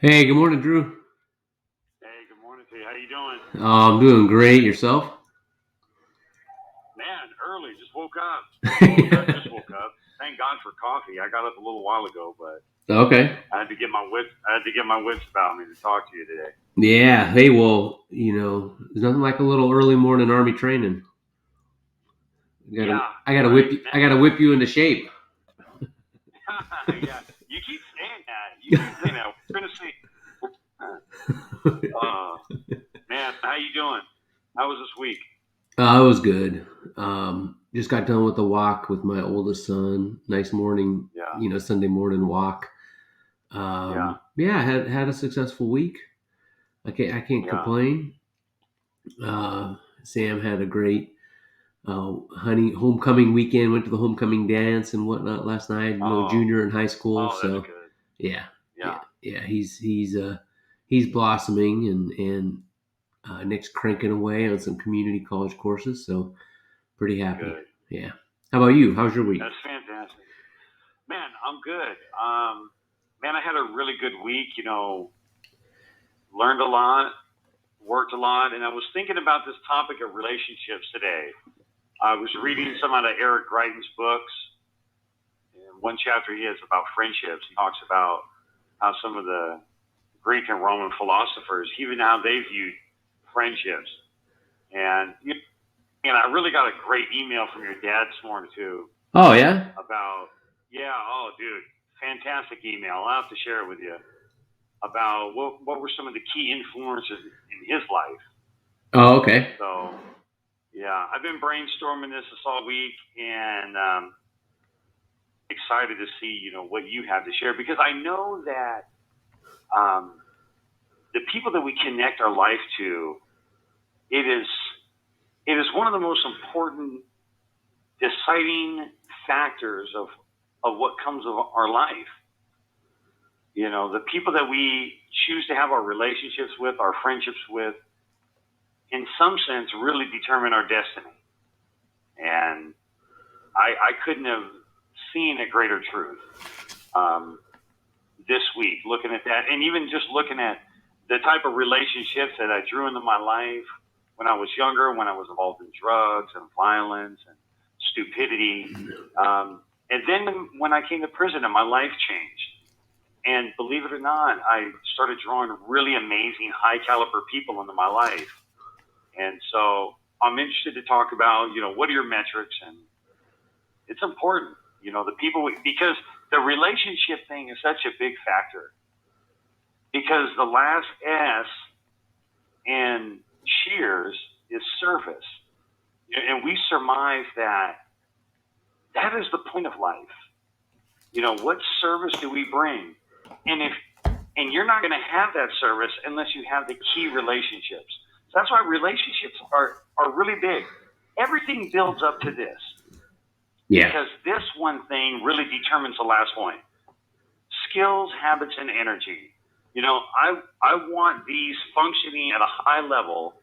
Hey, good morning, Drew. Hey, good morning to you. How you doing? I'm doing great. Yourself? Man, early. Just woke up. Well, not just woke up. Thank God for coffee. I got up a little while ago, but Okay. I had to get my wits. I had to get my wits about me to talk to you today. Yeah. Hey, well, there's nothing like a little early morning army training. Yeah, I gotta whip right. you. I gotta whip you into shape. Yeah, you keep saying that. You keep saying that. We're gonna see. Uh, man, how you doing? How was this week? It was good. Just got done with the walk with my oldest son. Nice morning, Yeah, Sunday morning walk. yeah, Yeah, had a successful week. I can't yeah. complain. Sam had a great honey homecoming weekend. Went to the homecoming dance and whatnot last night. Oh, Junior in high school. oh, that's So good. yeah, yeah, Yeah, yeah. He's blossoming, and Nick's cranking away on some community college courses. So pretty happy. good. Yeah. How about you? How's your week? That's fantastic. Man, I'm good. Man, I had a really good week. Learned a lot, worked a lot, and I was thinking about this topic of relationships today. I was reading some out of Eric Greitens' books. In one chapter he has about friendships. He talks about how some of the Greek and Roman philosophers, even how they viewed friendships. And I really got a great email from your dad this morning too Oh yeah. about oh dude, fantastic email. I'll have to share it with you about what were some of the key influences in his life. Oh okay. So yeah, I've been brainstorming this all week, and excited to see what you have to share because I know that um, the people that we connect our life to, it is it is one of the most important deciding factors of what comes of our life. The people that we choose to have our relationships with, our friendships with, in some sense, really determine our destiny. And I couldn't have seen a greater truth um, this week, looking at that, and even just looking at the type of relationships that I drew into my life when I was younger, when I was involved in drugs and violence and stupidity. And then when I came to prison and my life changed. And believe it or not, I started drawing really amazing, high caliber people into my life. And so I'm interested to talk about, what are your metrics? And it's important, the people, because the relationship thing is such a big factor. Because the last S in SHEARS is service. And we surmise that that is the point of life. What service do we bring? And if and you're not going to have that service unless you have the key relationships. So that's why relationships are really big. Everything builds up to this Yeah. because this one thing really determines the last point. Skills, habits, and energy. I want these functioning at a high level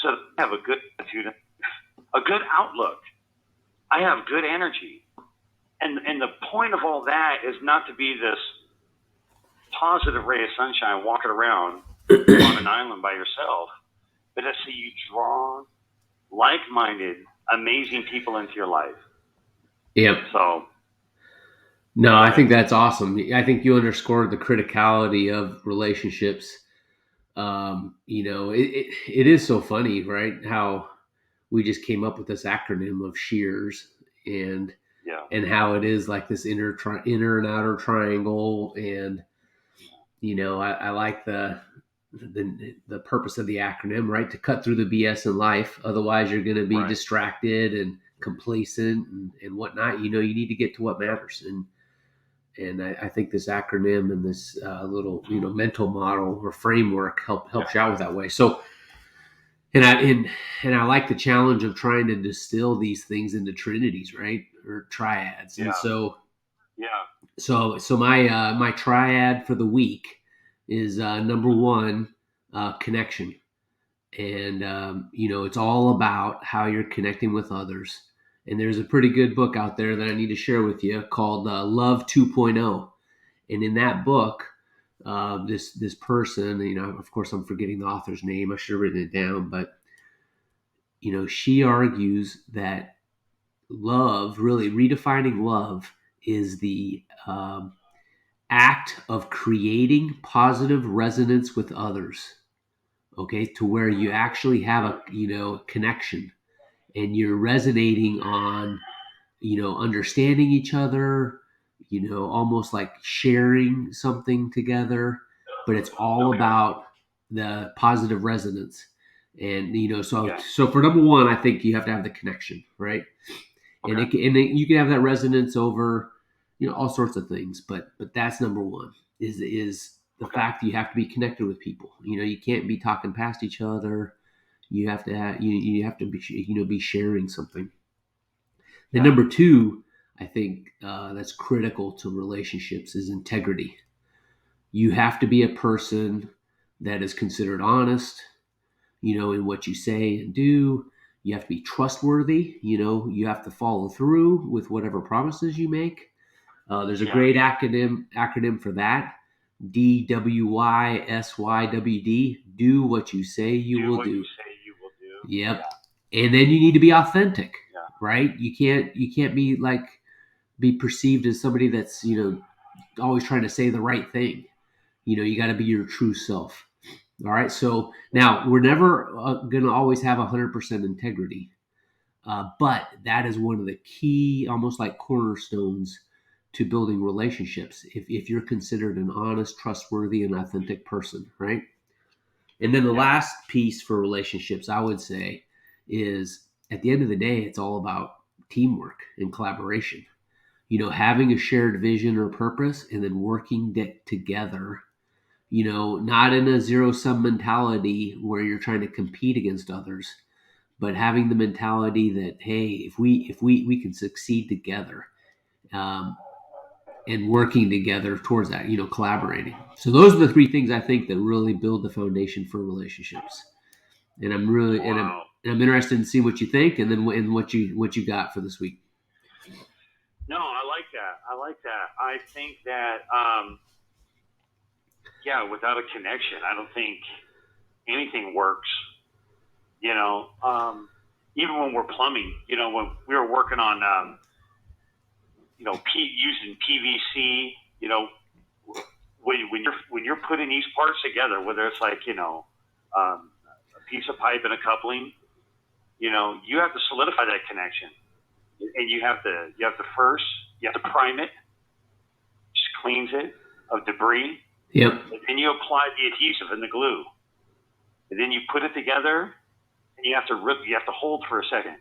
so that I have a good attitude, a good outlook. I have good energy. And the point of all that is not to be this positive ray of sunshine walking around on an island by yourself, but to see you draw like-minded, amazing people into your life. Yep. So No, go I ahead. think that's awesome. I think you underscored the criticality of relationships. It is so funny, right? How we just came up with this acronym of SHEARS, and Yeah, and how it is like this inner and outer triangle. And I like the purpose of the acronym, right? To cut through the BS in life. Otherwise, you're going to be right. distracted and complacent and whatnot. You need to get to what Yep. matters. And I think this acronym and this little mental model or framework Yeah, helps you out with that way. So and I like the challenge of trying to distill these things into trinities, right, or triads. And yeah, so yeah, my triad for the week is number one, connection. And it's all about how you're connecting with others. And there's a pretty good book out there that I need to share with you called Love 2.0. And in that book, this person, of course, I'm forgetting the author's name. I should have written it down, but she argues that love, really redefining love, is the act of creating positive resonance with others. Okay, to where you actually have a connection, and you're resonating on understanding each other, almost like sharing something together, but it's all Okay. about the positive resonance. And so Okay. so for number one, I think you have to have the connection, right? And Okay. you can have that resonance over all sorts of things, but that's number one, is the Okay. fact that you have to be connected with people. You can't be talking past each other. You have to you have to be be sharing something. Then Yeah. number two, I think that's critical to relationships, is integrity. You have to be a person that is considered honest, in what you say and do. You have to be trustworthy. You have to follow through with whatever promises you make. There's a Yeah. great acronym for that. DWYSYWD. Do what you say you Do will what you do. say you will do. Yep. Yeah. And then you need to be authentic, Yeah. right? You can't be perceived as somebody that's always trying to say the right thing. You got to be your true self. All right. So Yeah. now we're never going to always have 100% integrity, but that is one of the key, almost like cornerstones to building relationships. If you're considered an honest, trustworthy, and authentic person, right? And then the Yeah. last piece for relationships, I would say, is at the end of the day, it's all about teamwork and collaboration. Having a shared vision or purpose, and then working together, not in a zero sum mentality where you're trying to compete against others, but having the mentality that, hey, if we can succeed together, um, and working together towards that, collaborating. So those are the three things I think that really build the foundation for relationships. And I'm really Wow. and I'm interested in seeing what you think, and then what you got for this week. No, I like that. I like that. I think that, yeah, without a connection, I don't think anything works. You know, even when we're plumbing, when we were working on, using PVC, when you're putting these parts together, whether it's like, a piece of pipe and a coupling, you have to solidify that connection, and you have to prime it, just cleans it of debris, Yep. and then you apply the adhesive and the glue, and then you put it together, and you have to hold for a second,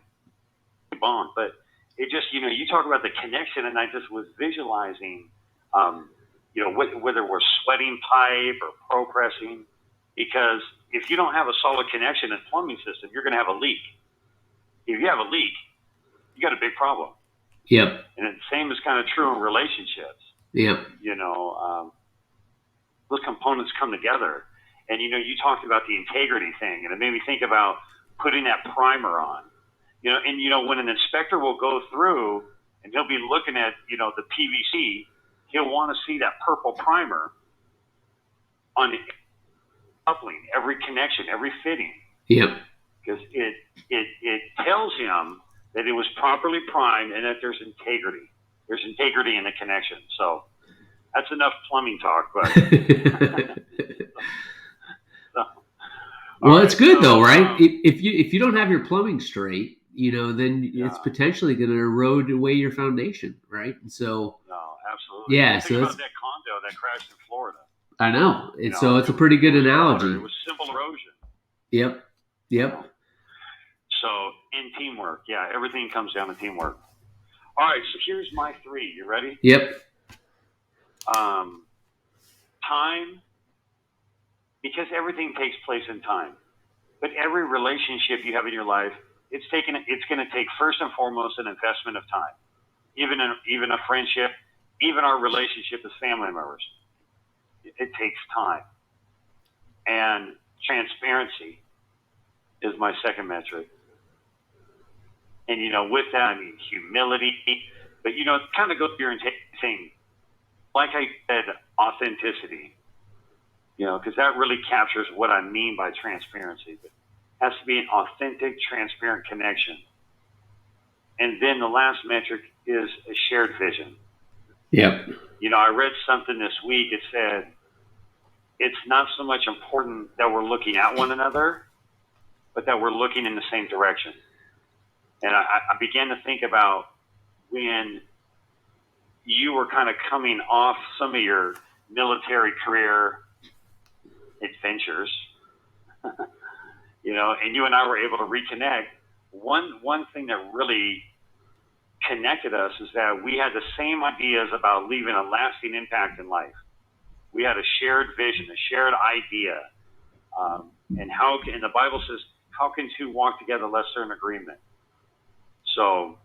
bond. But it just, you talk about the connection, and I just was visualizing, whether we're sweating pipe or pro pressing, because if you don't have a solid connection and plumbing system, you're going to have a leak. If you have a leak, you got a big problem. Yep. And the same is kind of true in relationships. Yep. Those components come together. And, you talked about the integrity thing, and it made me think about putting that primer on. When an inspector will go through and he'll be looking at, the PVC, he'll want to see that purple primer on the coupling, every connection, every fitting, Yep. because it tells him that it was properly primed and that there's integrity. There's integrity in the connection. So that's enough plumbing talk, but so, Well, right, it's good so though, right? If you don't have your plumbing straight, then it's yeah, potentially going to erode away your foundation, right? And so, no, absolutely. yeah, Well, think so about that's, that condo that crashed in Florida. I know. And so it's It a was pretty it good was water. It analogy. was simple erosion. Yep. You Yep. know. So in teamwork, yeah, everything comes down to teamwork. All right, so here's my three. You ready? Yep. Um, time, because everything takes place in time. But every relationship you have in your life, it's going to take first and foremost an investment of time. Even a friendship, even our relationship as family members, it takes time. And transparency is my second metric. And with that, I mean humility. But it kind of goes to your thing. Like I said, authenticity. because that really captures what I mean by transparency. But it has to be an authentic, transparent connection. And then the last metric is a shared vision. Yep. I read something this week. It said it's not so much important that we're looking at one another, but that we're looking in the same direction. And I began to think about when you were kind of coming off some of your military career adventures, and you and I were able to reconnect. One thing that really connected us is that we had the same ideas about leaving a lasting impact in life. We had a shared vision, a shared idea, and the Bible says, "How can two walk together unless they're in agreement?" So,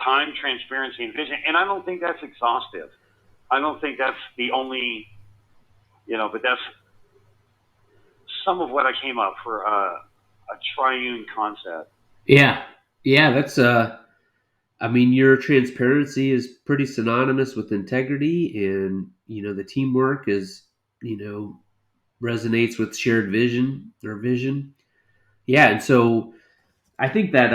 time, transparency, and vision. And I don't think that's exhaustive. I don't think that's the only, but that's some of what I came up for a triune concept. Yeah. Yeah. That's I mean, your transparency is pretty synonymous with integrity, and the teamwork is you know resonates with shared vision or vision. Yeah, and so I think that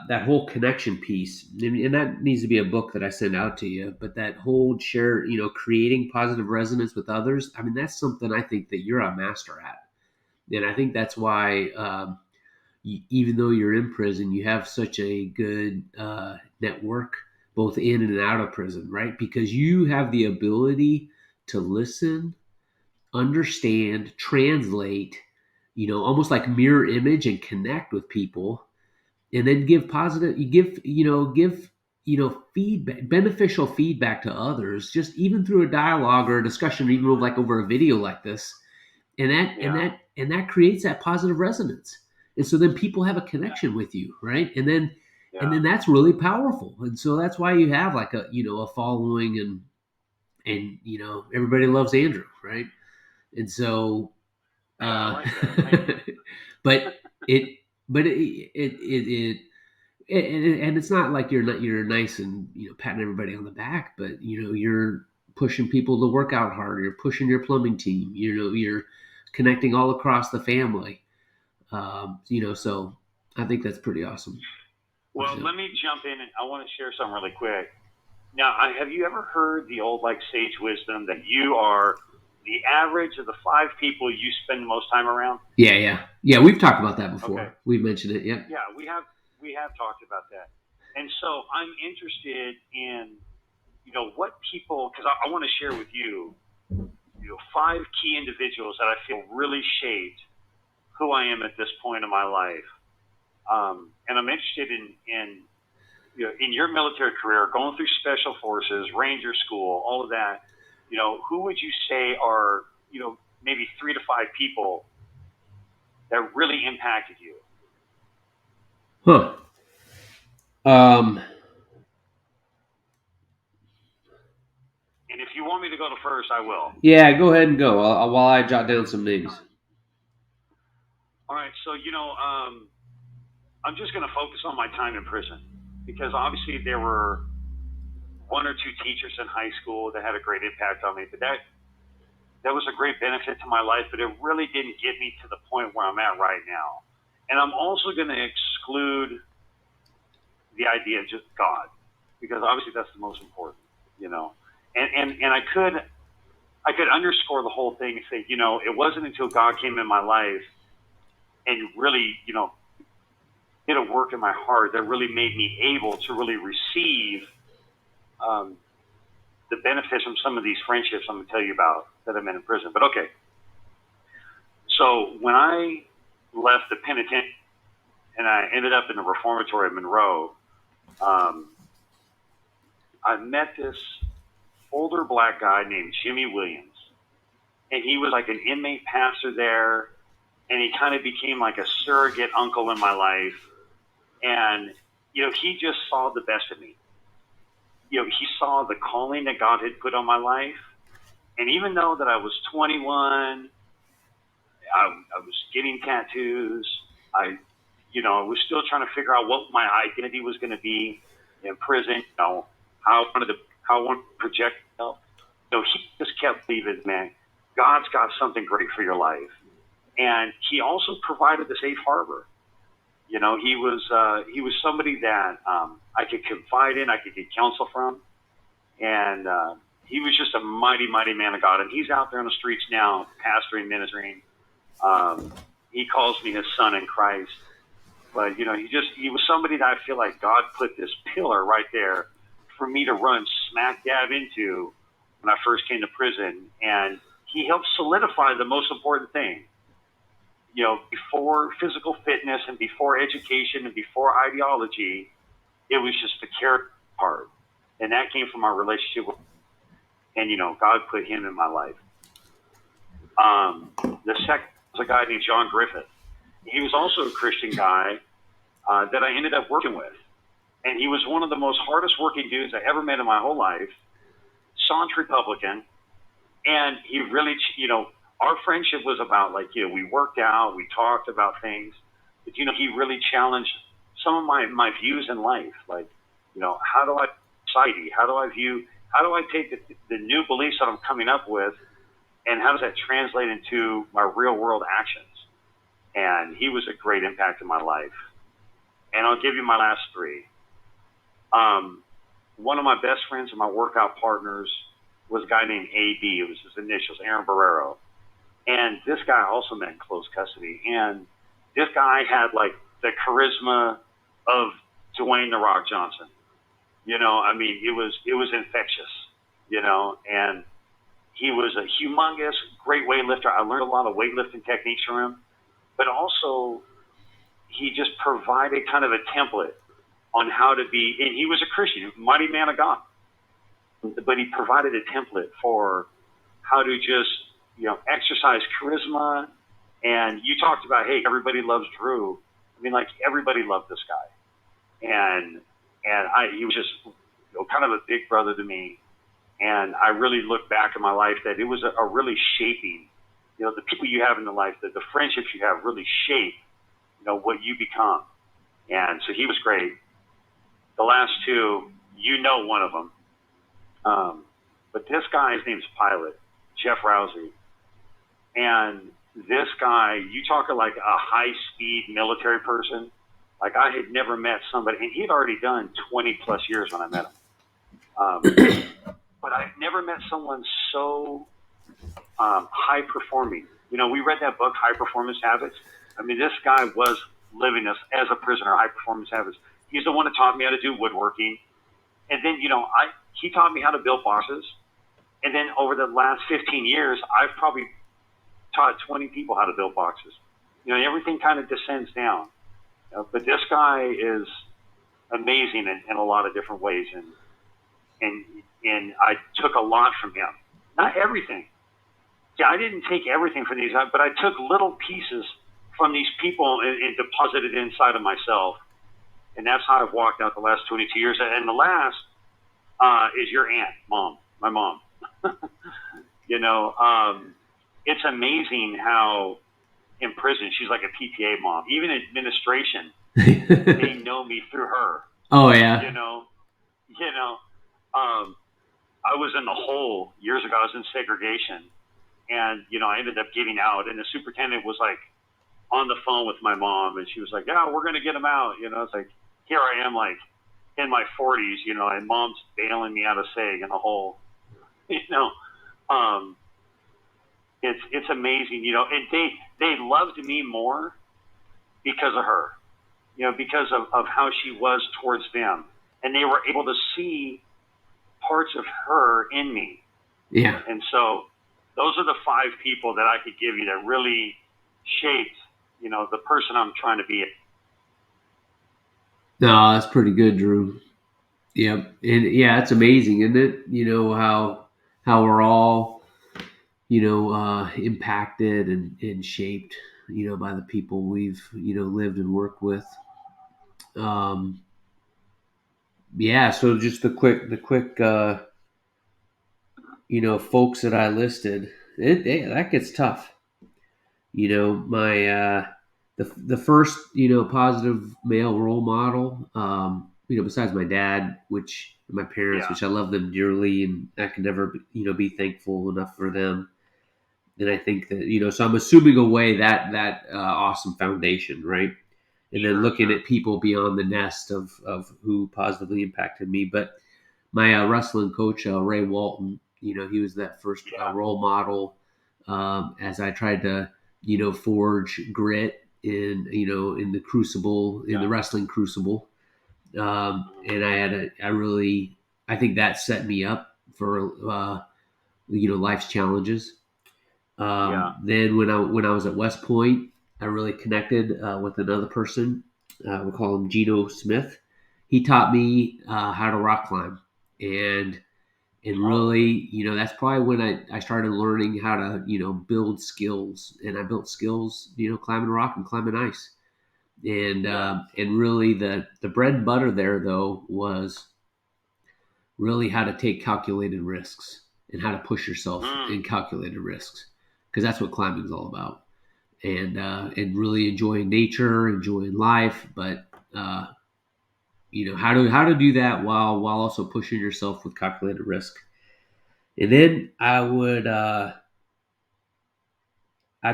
that whole connection piece, and that needs to be a book that I send out to you. But that whole share, creating positive resonance with others. I mean, that's something I think that you're a master at, and I think that's why, even though you're in prison, you have such a good network, both in and out of prison, right? Because you have the ability to listen, understand, translate, almost like mirror image and connect with people, and then give positive, feedback, beneficial feedback to others, just even through a dialogue or a discussion, even like over a video like this, and Yeah, that creates that positive resonance, and so then people have a connection with you, right? And yeah, then that's really powerful, and so that's why you have like a following, and everybody loves Andrew, right? And so yeah. I uh like that. Thank you. but it but and it's not like you're nice and patting everybody on the back, but you're pushing people to work out harder. You're pushing your plumbing team. You're connecting all across the family. So I think that's pretty awesome. Well, So, let me jump in, and I want to share something really quick. Now, have you ever heard the old sage wisdom that you are the average of the five people you spend the most time around? yeah. We've talked about that Okay. before. We've mentioned it. Yep. Yeah, we have talked about that, and so I'm interested in what people, because I want to share with you, five key individuals that I feel really shaped who I am at this point in my life. And I'm interested in your military career, going through special forces, ranger school, all of that. Who would you say are maybe 3 to 5 people that really impacted you? Huh. Um. And if you want me to go to first, I will. Yeah. Go ahead and go while I jot down some names. All right. So I'm just going to focus on my time in prison because obviously there were one or two teachers in high school that had a great impact on me, but that was a great benefit to my life, but it really didn't get me to the point where I'm at right now. And I'm also going to exclude the idea of just God, because obviously that's the most important, you know. And I could underscore the whole thing and say, it wasn't until God came in my life and really, did a work in my heart that really made me able to really receive um, the benefits from some of these friendships I'm going to tell you about that I met in prison. But okay, so when I left the penitentiary and I ended up in the reformatory at Monroe, um, I met this older black guy named Jimmy Williams, and he was like an inmate pastor there, and he kind of became like a surrogate uncle in my life, and he just saw the best of me. He saw the calling that God had put on my life, and even though that I was 21, I was getting tattoos. I was still trying to figure out what my identity was going to be in prison. How I wanted to project myself. He just kept believing, man. God's got something great for your life. And he also provided the safe harbor. He was somebody that I could confide in, I could get counsel from, and he was just a mighty, mighty man of God. And he's out there on the streets now, pastoring, ministering. Um, he calls me his son in Christ. But he was somebody that I feel like God put this pillar right there for me to run smack dab into when I first came to prison, and he helped solidify the most important thing. Before physical fitness and before education and before ideology, it was just the character part, and that came from our relationship with. And God put him in my life. The second was a guy named John Griffith. He was also a Christian guy that I ended up working with. And he was one of the most hardest working dudes I ever met in my whole life. Staunch Republican. And he really, our friendship was about we worked out, we talked about things. But, he really challenged some of my views in life. How do I society? How do I take the new beliefs that I'm coming up with, and how does that translate into my real world actions? And he was a great impact in my life. And I'll give you my last three. One of my best friends and my workout partners was a guy named AB. It was his initials, Aaron Barrero. And this guy also met in close custody. And this guy had the charisma of Dwayne The Rock Johnson. It was infectious, and he was a humongous, great weightlifter. I learned a lot of weightlifting techniques from him, but also he just provided kind of a template on how to be, and he was a Christian, mighty man of God, but he provided a template for how to just, exercise charisma. And you talked about, hey, everybody loves Drew. Everybody loved this guy. And he was just kind of a big brother to me. And I really look back in my life that it was a really shaping, the people you have in the life, the friendships you have really shape, what you become. And so he was great. The last two, one of them. But this guy, his name's Pilot, Jeff Rousey. And this guy, you talk like a high speed military person. I had never met somebody, and he had already done 20 plus years when I met him. But I've never met someone so high performing. We read that book, High Performance Habits. This guy was living this as a prisoner, High Performance Habits. He's the one that taught me how to do woodworking. And then, he taught me how to build boxes. And then over the last 15 years, I've probably taught 20 people how to build boxes. Everything kind of descends down. But this guy is amazing in a lot of different ways, and I took a lot from him. Not everything. Yeah, I didn't take everything from these, but I took little pieces from these people and deposited it inside of myself, and that's how I've walked out the last 22 years. And the last is your aunt, my mom. It's amazing how in prison she's like a PTA mom. Even administration, they know me through her. Oh yeah. I was in the hole years ago. I was in segregation, and I ended up getting out. And the superintendent was on the phone with my mom, and she was like, "Yeah, we're gonna get him out." It's here I am, in my 40s, and mom's bailing me out of seg in the hole. It's amazing, and they loved me more because of her, because of how she was towards them, and they were able to see parts of her in me. Yeah. And so those are the 5 people that I could give you that really shaped, the person I'm trying to be. No, that's pretty good, Drew. Yep. And yeah, it's amazing, isn't it? How we're all, impacted and shaped, by the people we've, lived and worked with. Um, yeah. So just the quick, folks that I listed, that gets tough. My the first positive male role model, besides my dad, which my parents, Yeah. which I love them dearly, and I can never be thankful enough for them. And I think that, so I'm assuming away that awesome foundation, right? And then Sure, looking sure. at people beyond the nest of who positively impacted me. But my wrestling coach, Ray Walton, he was that first Yeah. role model as I tried to, forge grit in the crucible, in the Yeah. wrestling crucible. Mm. And I think that set me up for, life's challenges. Yeah. Then when I was at West Point, I really connected with another person. We call him Gino Smith. He taught me how to rock climb, and Oh, okay. really, that's probably when I started learning how to build skills, and I built skills, climbing rock and climbing ice, Yeah. and really the bread and butter there though was really how to take calculated risks and how to push yourself Mm. in calculated risks, because that's what climbing is all about, and really enjoying nature, enjoying life, but how to do that while also pushing yourself with calculated risk. And then I'd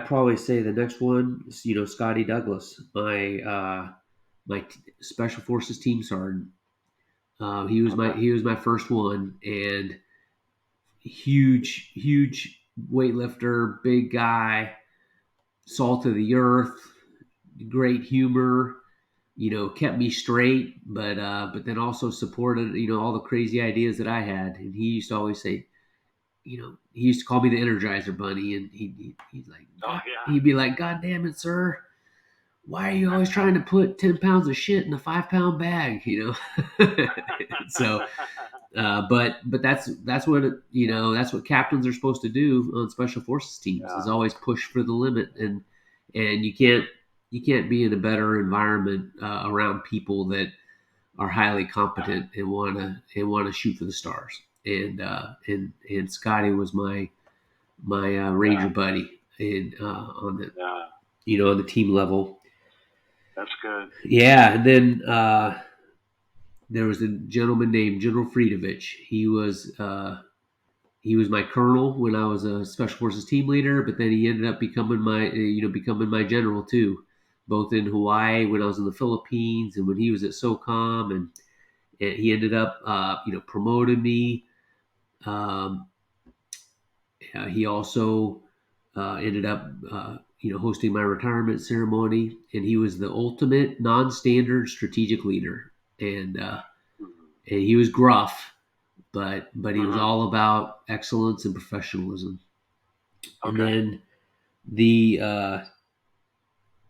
probably say the next one is, Scotty Douglas, my special forces team sergeant. Okay. He was my first one, and huge weightlifter, big guy, salt of the earth, great humor. Kept me straight, but then also supported all the crazy ideas that I had. And he used to always say, he used to call me the Energizer Bunny, and he's like, Oh, God, yeah. he'd be like, God damn it, sir, why are you always trying to put 10 pounds of shit in a 5 pound bag? So, but that's what Yeah. that's what captains are supposed to do on special forces teams, is Yeah. always push for the limit, and you can't be in a better environment around people that are highly competent and want to shoot for the stars. And Scotty was my Ranger Yeah. buddy in on the Yeah. on the team level. That's good. Yeah, and then there was a gentleman named General Friedovich. He was my colonel when I was a special forces team leader, but then he ended up becoming my general too, both in Hawaii when I was in the Philippines and when he was at SOCOM, and he ended up promoting me. Um, he also ended up hosting my retirement ceremony, and he was the ultimate non-standard strategic leader, and uh, Mm-hmm. and he was gruff, but he was Mm-hmm. all about excellence and professionalism. And Okay. then the uh,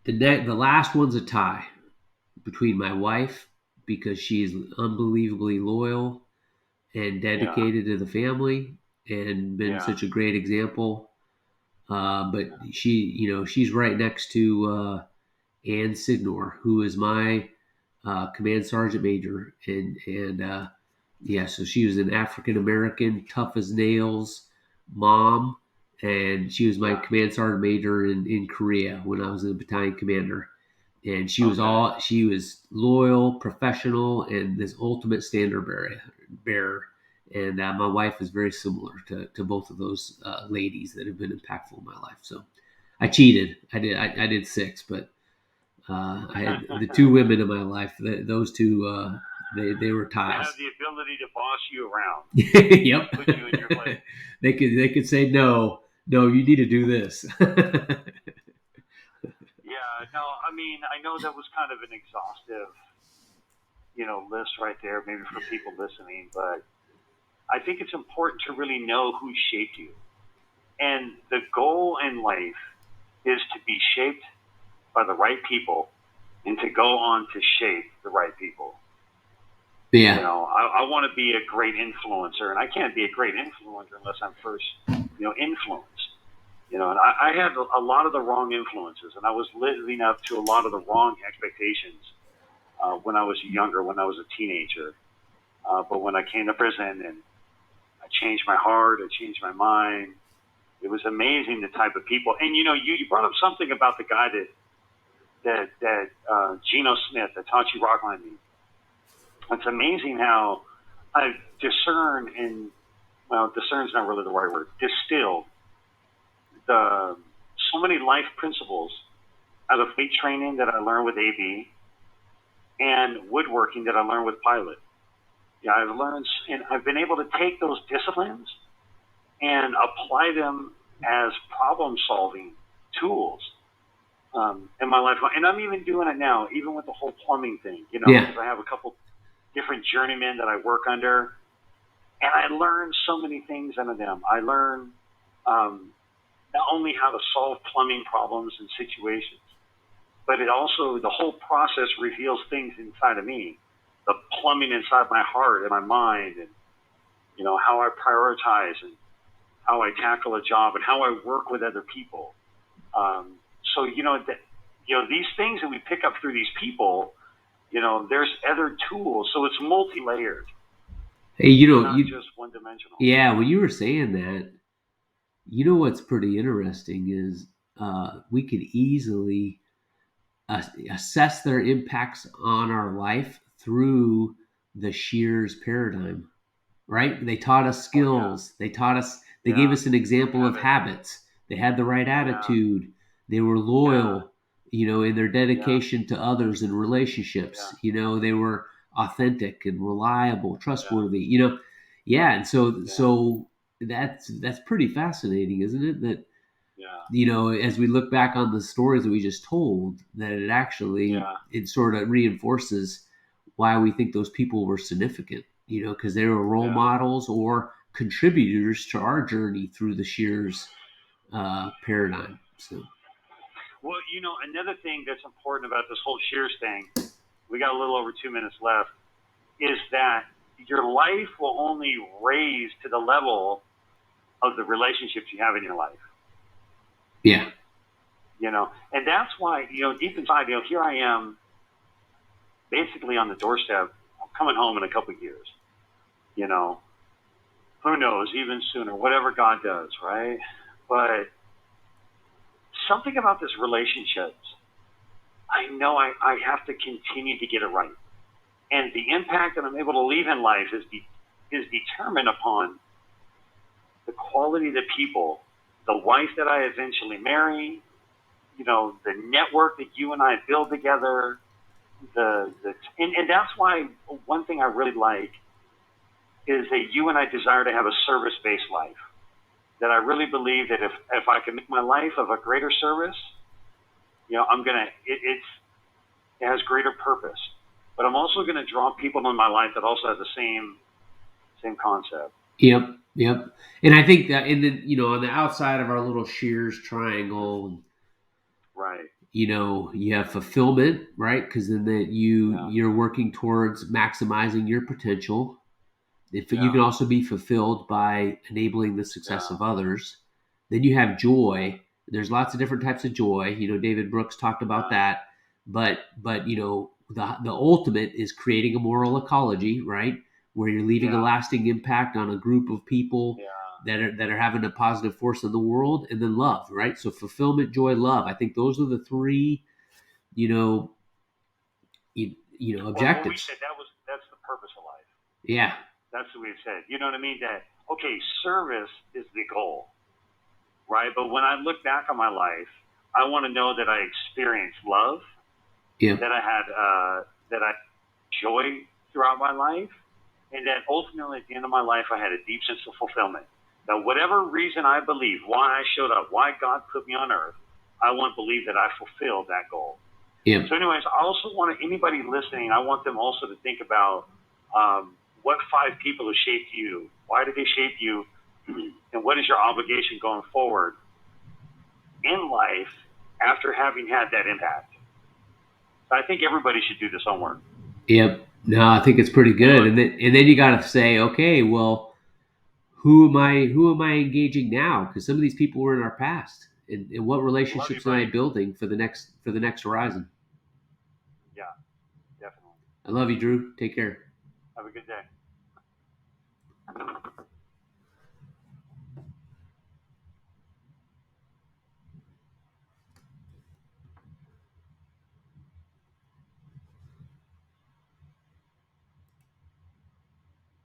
the last one's a tie between my wife, because she is unbelievably loyal and Yeah. dedicated to the family and been Yeah. such a great example. But she's right next to Ann Signor, who is my command sergeant major, and yeah, so she was an African American, tough as nails mom, and she was my Yeah. command sergeant major in Korea when I was a battalion commander. And Okay. she was loyal, professional, and this ultimate standard bearer. And my wife is very similar to both of those ladies that have been impactful in my life. So I cheated. I did six, but I had the two women in my life. Those two, they were They have ties. the ability to boss you around and Yep. put you in your place. They could say no, no, you need to do this. Yeah. No, I mean, I know that was kind of an exhaustive, list right there, maybe for people listening, but I think it's important to really know who shaped you. And the goal in life is to be shaped by the right people and to go on to shape the right people. Yeah, I want to be a great influencer, and I can't be a great influencer unless I'm first, influenced. And I had a lot of the wrong influences, and I was living up to a lot of the wrong expectations when I was younger, when I was a teenager. But when I came to prison and I changed my heart, I changed my mind. It was amazing the type of people. And you brought up something about the guy that Geno Smith that taught you rock climbing. It's amazing how I discern and, well, discern's not really the right word, distilled the so many life principles out of weight training that I learned with AB and woodworking that I learned with Pilot. Yeah, I've learned and I've been able to take those disciplines and apply them as problem solving tools in my life. And I'm even doing it now, even with the whole plumbing thing, Yeah. because I have a couple different journeymen that I work under. And I learned so many things under them. I learned not only how to solve plumbing problems and situations, but it also, the whole process reveals things inside of me, the plumbing inside my heart and my mind, and, how I prioritize and how I tackle a job and how I work with other people. So, these things that we pick up through these people, there's other tools. So it's multi-layered. Hey, It's not just one dimensional. yeah, when you were saying that, what's pretty interesting is we could easily assess their impacts on our life through the shears paradigm, right? They taught us Oh, yeah. skills. They gave Yeah. us an example of Habits. habits. They had the right Yeah. attitude. They were Yeah. loyal, in their Yeah. dedication to others and Yeah. relationships. They were authentic and reliable, Yeah. trustworthy, yeah. And so, Yeah. that's pretty fascinating, isn't it? That, Yeah. as we look back on the stories that we just told, that Yeah. it sort of reinforces why we think those people were significant, because they were role Yeah. models or contributors to our journey through the Shears paradigm. So, Well, another thing that's important about this whole Shears thing, we got a little over 2 minutes left, is that your life will only raise to the level of the relationships you have in your life. yeah. And that's why, deep inside, here I am basically on the doorstep. I'm coming home in a couple of years, you know, who knows, even sooner, whatever God does, right? But something about this relationships, I know I have to continue to get it right. And the impact that I'm able to leave in life is determined upon the quality of the people, the wife that I eventually marry, the network that you and I build together, and that's why one thing I really like is that you and I desire to have a service-based life. That I really believe that if I can make my life of a greater service, I'm gonna it has greater purpose. But I'm also gonna draw people in my life that also have the same concept. Yep. Yep. And I think that on the outside of our little Shears triangle, Right. you have fulfillment, right? Because then that Yeah. you're working towards maximizing your potential. If you Yeah. can also be fulfilled by enabling the success Yeah. of others, then you have Yeah. joy. There's lots of different types of joy. David Brooks talked about Yeah. that. But the ultimate is creating a moral ecology, right? Where you're leaving a Yeah. lasting impact on a group of people Yeah. that are having a positive force in the world, and then love, right? So fulfillment, joy, love. I think those are the three, you know, Well, what we objectives. said, that's the purpose of life. Yeah. That's what we said. You know what I mean? That okay, service is the goal, right? But when I look back on my life, I want to know that I experienced love, Yeah. that I joy throughout my life, and that ultimately at the end of my life I had a deep sense of fulfillment. Now, whatever reason I believe, why I showed up, why God put me on earth, I want to believe that I fulfilled that goal. Yeah. So, anyways, I also want anybody listening, I want them also to think about what 5 people have shaped you. Why did they shape you? And what is your obligation going forward in life after having had that impact? So I think everybody should do this homework. Yep. No, I think it's pretty And good. look, And then you got to say, okay, well, who am I engaging now? Because some of these people were in our past, and what love you, relationships am I buddy. building for the next horizon? Yeah, definitely. I love you, Drew. Take care. Have a good day.